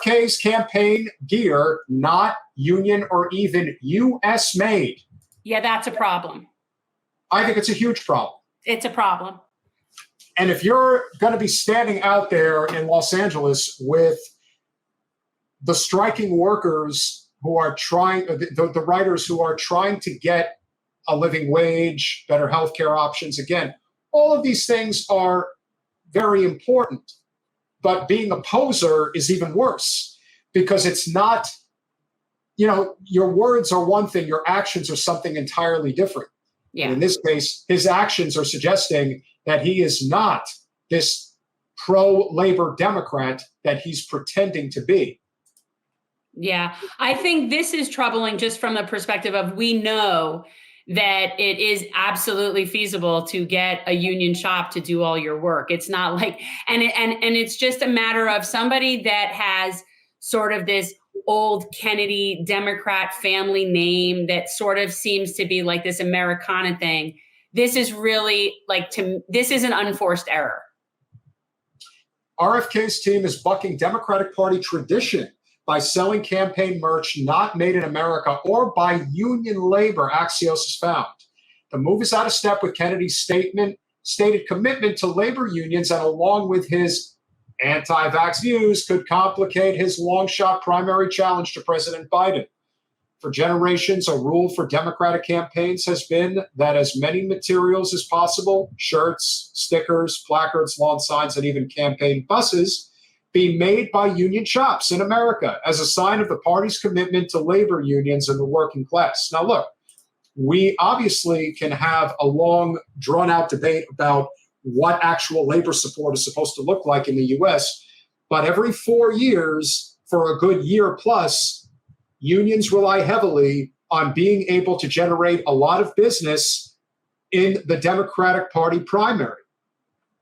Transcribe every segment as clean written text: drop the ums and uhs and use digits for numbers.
RFK's campaign gear not union or even U.S. made? Yeah, that's a problem. I think it's a huge problem. It's a problem. And if you're going to be standing out there in Los Angeles with the striking workers who are trying, the writers who are trying to get a living wage, better healthcare options, again, all of these things are very important. But being a poser is even worse because it's not, your words are one thing, your actions are something entirely different. Yeah. And in this case, his actions are suggesting that he is not this pro-labor Democrat that he's pretending to be. Yeah, I think this is troubling just from the perspective of we know that it is absolutely feasible to get a union shop to do all your work. It's not like, and it's just a matter of somebody that has sort of this old Kennedy Democrat family name that sort of seems to be like this Americana thing. This is really this is an unforced error. RFK's team is bucking Democratic Party tradition by selling campaign merch not made in America or by union labor, Axios has found. The move is out of step with Kennedy's stated commitment to labor unions, and along with his anti-vax views, could complicate his long-shot primary challenge to President Biden. For generations, a rule for Democratic campaigns has been that as many materials as possible, shirts, stickers, placards, lawn signs, and even campaign buses, be made by union shops in America as a sign of the party's commitment to labor unions and the working class. Now, look, we obviously can have a long, drawn-out debate about what actual labor support is supposed to look like in the U.S., but every 4 years, for a good year plus, unions rely heavily on being able to generate a lot of business in the Democratic Party primary.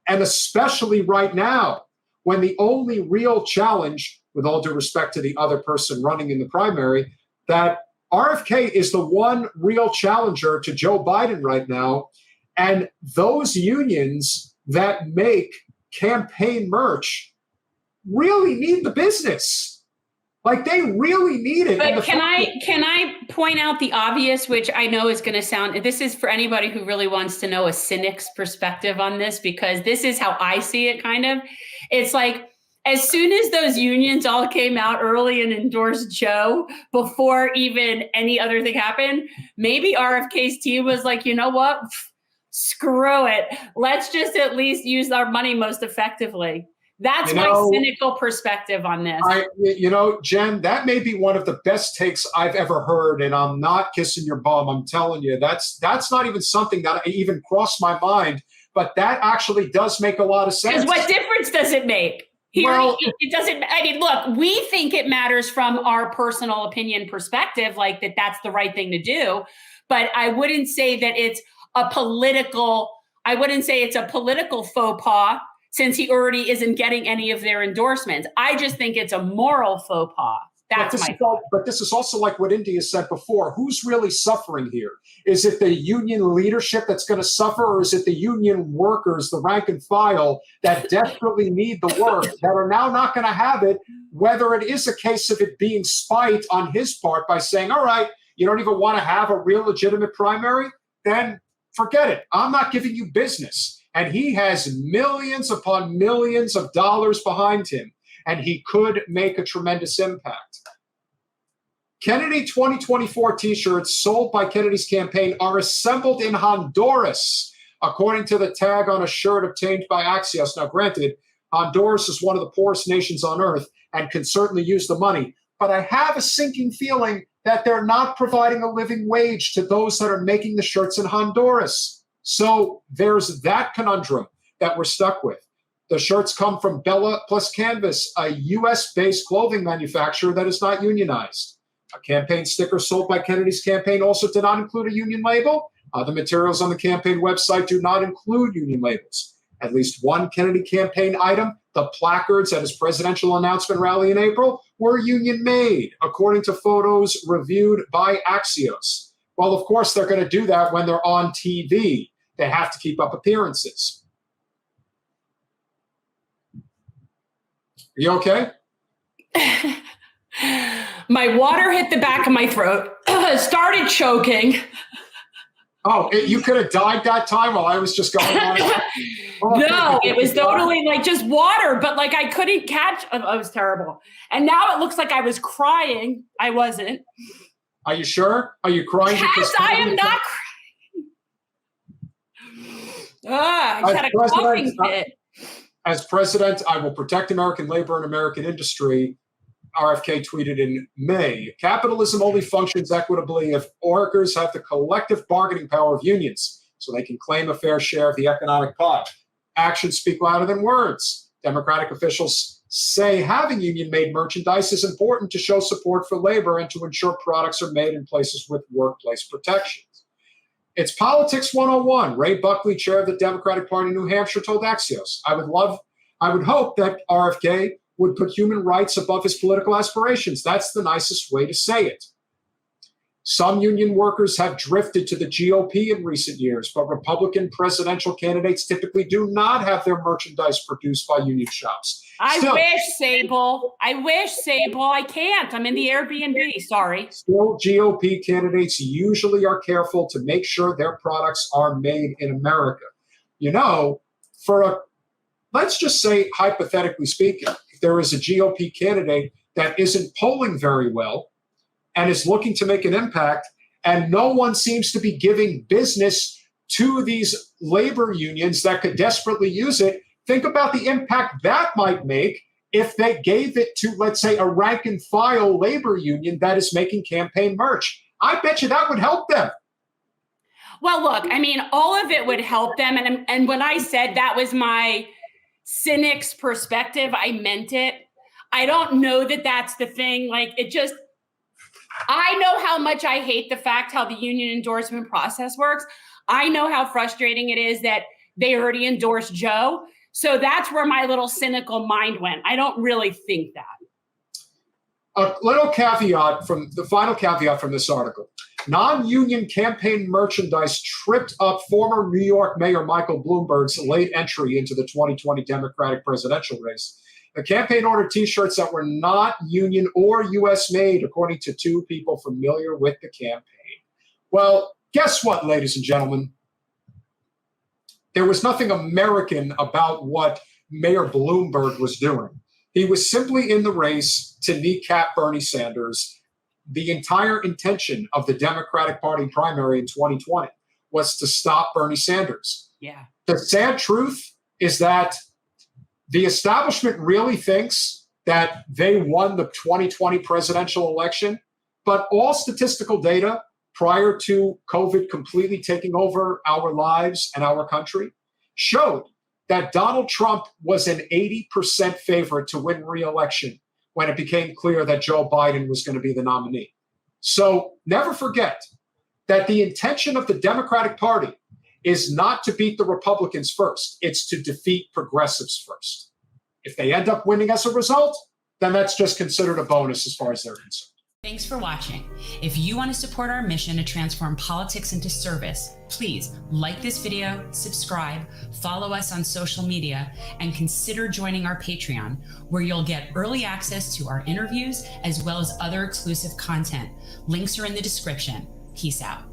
And especially right now, when the only real challenge, with all due respect to the other person running in the primary, that RFK is the one real challenger to Joe Biden right now. And those unions that make campaign merch really need the business. Like, they really need it. But can I point out the obvious, which I know is going to sound, this is for anybody who really wants to know a cynic's perspective on this, because this is how I see it kind of. It's like, as soon as those unions all came out early and endorsed Joe before even any other thing happened, maybe RFK's team was like, you know what? Screw it. Let's just at least use our money most effectively. That's my cynical perspective on this. Jen, that may be one of the best takes I've ever heard, and I'm not kissing your bum. I'm telling you, that's not even something that even crossed my mind, but that actually does make a lot of sense. Because what difference does it make? It doesn't. I mean, look, we think it matters from our personal opinion perspective, like that's the right thing to do, but I wouldn't say that it's a political faux pas, since he already isn't getting any of their endorsements. I just think it's a moral faux pas. That's my thought. But this is also like what India said before. Who's really suffering here? Is it the union leadership that's going to suffer, or is it the union workers, the rank and file, that desperately need the work, that are now not going to have it, whether it is a case of it being spite on his part by saying, all right, you don't even want to have a real legitimate primary? Then forget it. I'm not giving you business. And he has millions upon millions of dollars behind him, and he could make a tremendous impact. Kennedy 2024 t-shirts sold by Kennedy's campaign are assembled in Honduras, according to the tag on a shirt obtained by Axios. Now, granted, Honduras is one of the poorest nations on earth and can certainly use the money, but I have a sinking feeling that they're not providing a living wage to those that are making the shirts in Honduras. So there's that conundrum that we're stuck with. The shirts come from Bella Plus Canvas, a U.S.-based clothing manufacturer that is not unionized. A campaign sticker sold by Kennedy's campaign also did not include a union label. The materials on the campaign website do not include union labels. At least one Kennedy campaign item, the placards at his presidential announcement rally in April, were union-made, according to photos reviewed by Axios. Well, of course, they're going to do that when they're on TV. They have to keep up appearances. Are you okay? My water hit the back of my throat, started choking. Oh, you could have died that time while I was just going on. No, it was totally like just water, but like I couldn't catch. It was terrible. And now it looks like I was crying. I wasn't. Are you sure? Are you crying? Yes, I am not crying. I had a coughing fit. As president, I will protect American labor and American industry. RFK tweeted in May, capitalism only functions equitably if workers have the collective bargaining power of unions so they can claim a fair share of the economic pie. Actions speak louder than words. Democratic officials say having union-made merchandise is important to show support for labor and to ensure products are made in places with workplace protections. It's Politics 101. Ray Buckley, chair of the Democratic Party in New Hampshire, told Axios, I would hope that RFK would put human rights above his political aspirations. That's the nicest way to say it. Some union workers have drifted to the GOP in recent years, but Republican presidential candidates typically do not have their merchandise produced by union shops. I wish, Sable. I can't. I'm in the Airbnb. Sorry. Still, GOP candidates usually are careful to make sure their products are made in America. You know, let's just say, hypothetically speaking, if there is a GOP candidate that isn't polling very well and is looking to make an impact, and no one seems to be giving business to these labor unions that could desperately use it, think about the impact that might make if they gave it to, let's say, a rank and file labor union that is making campaign merch. I bet you that would help them. Well, look, I mean, all of it would help them. And when I said that was my cynic's perspective, I meant it. I don't know that that's the thing. Like, I know how much I hate the fact how the union endorsement process works. I know how frustrating it is that they already endorsed Joe. So that's where my little cynical mind went. I don't really think that. A little caveat from the final caveat from this article. Non-union campaign merchandise tripped up former New York Mayor Michael Bloomberg's late entry into the 2020 Democratic presidential race. The campaign ordered T-shirts that were not union or U.S. made, according to two people familiar with the campaign. Well, guess what, ladies and gentlemen? There was nothing American about what Mayor Bloomberg was doing. He was simply in the race to kneecap Bernie Sanders. The entire intention of the Democratic Party primary in 2020 was to stop Bernie Sanders. Yeah. The sad truth is that the establishment really thinks that they won the 2020 presidential election, but all statistical data prior to COVID completely taking over our lives and our country showed that Donald Trump was an 80% favorite to win re-election when it became clear that Joe Biden was going to be the nominee. So never forget that the intention of the Democratic Party is not to beat the Republicans first. It's to defeat progressives first. If they end up winning as a result, then that's just considered a bonus as far as they're concerned. Thanks for watching. If you want to support our mission to transform politics into service, please like this video, subscribe, follow us on social media, and consider joining our Patreon, where you'll get early access to our interviews as well as other exclusive content. Links are in the description. Peace out.